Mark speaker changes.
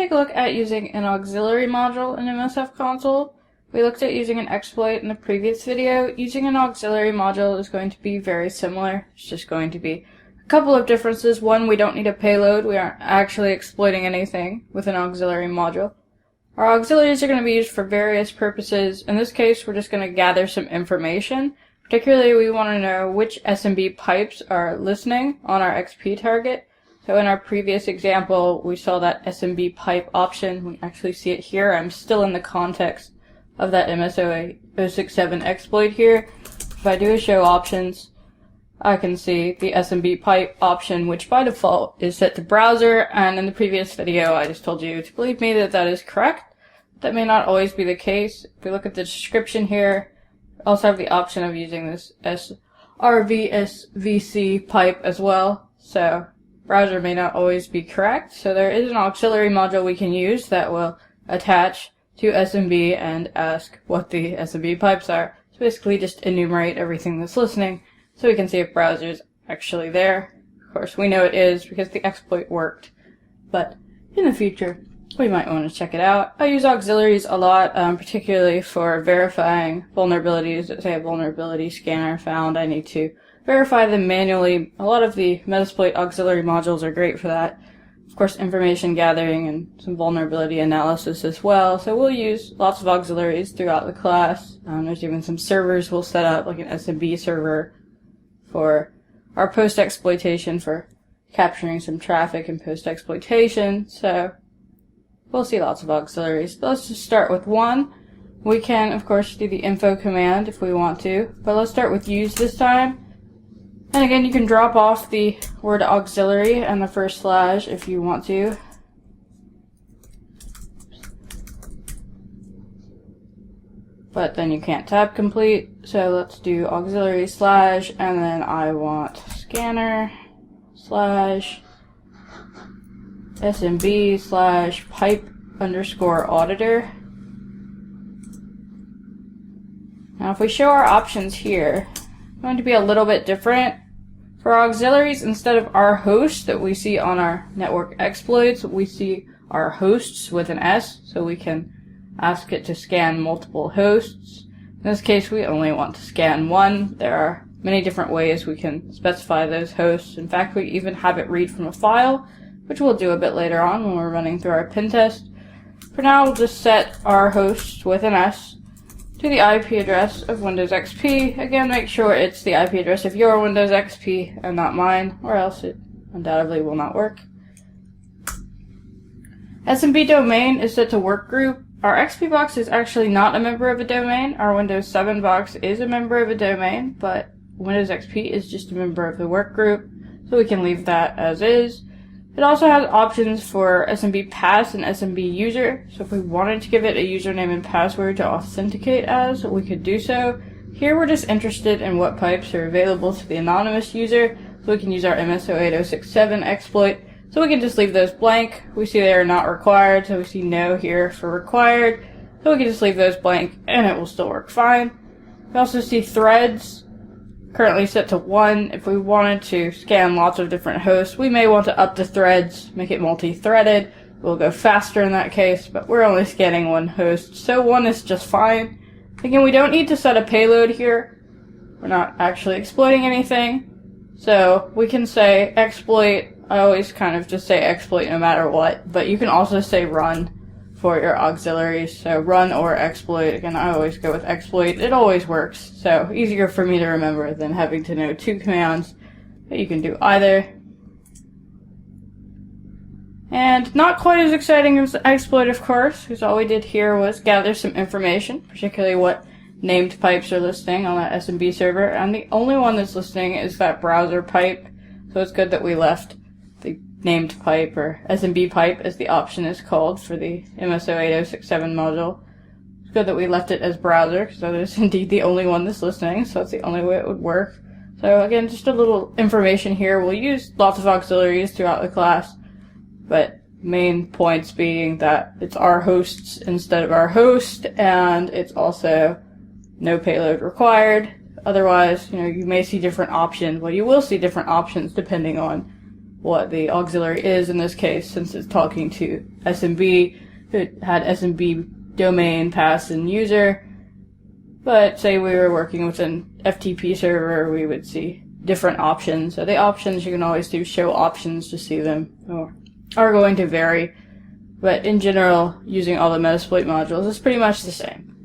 Speaker 1: take a look at using an auxiliary module in MSF console. We looked at using an exploit in the previous video. Using an auxiliary module is going to be very similar. It's just going to be a couple of differences. One, we don't need a payload. We aren't actually exploiting anything with an auxiliary module. Our auxiliaries are going to be used for various purposes. In this case, we're just going to gather some information. Particularly, we want to know which SMB pipes are listening on our XP target. So in our previous example, we saw that SMB pipe option. We actually see it here. I'm still in the context of that MSO067 exploit here. If I do a show options, I can see the SMB pipe option, which by default is set to browser. And in the previous video, I just told you to believe me that that is correct. That may not always be the case. If we look at the description here, we also have the option of using this RVSVC pipe as well. So browser may not always be correct. So there is an auxiliary module we can use that will attach to SMB and ask what the SMB pipes are. So basically just enumerate everything that's listening so we can see if browser is actually there. Of course, we know it is because the exploit worked, but in the future, we might want to check it out. I use auxiliaries a lot, particularly for verifying vulnerabilities. Let's say a vulnerability scanner found, I need to verify them manually. A lot of the Metasploit auxiliary modules are great for that. Of course, information gathering and some vulnerability analysis as well. So we'll use lots of auxiliaries throughout the class. There's even some servers we'll set up, like an SMB server for our post-exploitation for capturing some traffic and post-exploitation. So we'll see lots of auxiliaries. But let's just start with one. We can, of course, do the info command if we want to, but let's start with use this time. And again, you can drop off the word auxiliary and the first slash if you want to. But then you can't tab complete. So let's do auxiliary slash, and then I want scanner slash SMB slash pipe underscore auditor. Now if we show our options here, it's going to be a little bit different. For our auxiliaries, instead of our host that we see on our network exploits, we see our hosts with an S, so we can ask it to scan multiple hosts. In this case, we only want to scan one. There are many different ways we can specify those hosts. In fact, we even have it read from a file, which we'll do a bit later on when we're running through our pen test. For now, we'll just set our hosts with an S to the IP address of Windows XP. Again, make sure it's the IP address of your Windows XP and not mine, or else it undoubtedly will not work. SMB domain is set to workgroup. Our XP box is actually not a member of a domain. Our Windows 7 box is a member of a domain, but Windows XP is just a member of the workgroup, so we can leave that as is. It also has options for SMB pass and SMB user, so if we wanted to give it a username and password to authenticate as, we could do so. Here we're just interested in what pipes are available to the anonymous user, so we can use our MSO067 exploit. So we can just leave those blank. We see they are not required, so we see no here for required. So we can just leave those blank and it will still work fine. We also see threads currently set to 1. If we wanted to scan lots of different hosts, we may want to up the threads, make it multi-threaded. We'll go faster in that case, but we're only scanning one host, so 1 is just fine. Again, we don't need to set a payload here. We're not actually exploiting anything. So we can say exploit. I always kind of just say exploit no matter what, but you can also say run for your auxiliaries. So run or exploit. Again, I always go with exploit. It always works. So easier for me to remember than having to know 2 commands, but you can do either. And not quite as exciting as exploit, of course, because all we did here was gather some information, particularly what named pipes are listening on that SMB server, and the only one that's listening is that browser pipe. So it's good that we left the named pipe, or SMB pipe as the option is called for the MSO067 module. It's good that we left it as browser, because that is indeed the only one that's listening, so it's the only way it would work. So again, just a little information here. We'll use lots of auxiliaries throughout the class, but main points being that it's our hosts instead of our host, and it's also no payload required. Otherwise, you may see different options. Well, you will see different options depending on what the auxiliary is in this case, since it's talking to SMB. It had SMB domain, pass, and user. But say we were working with an FTP server, we would see different options. So the options, you can always do show options to see them, or are going to vary. But in general, using all the Metasploit modules is pretty much the same.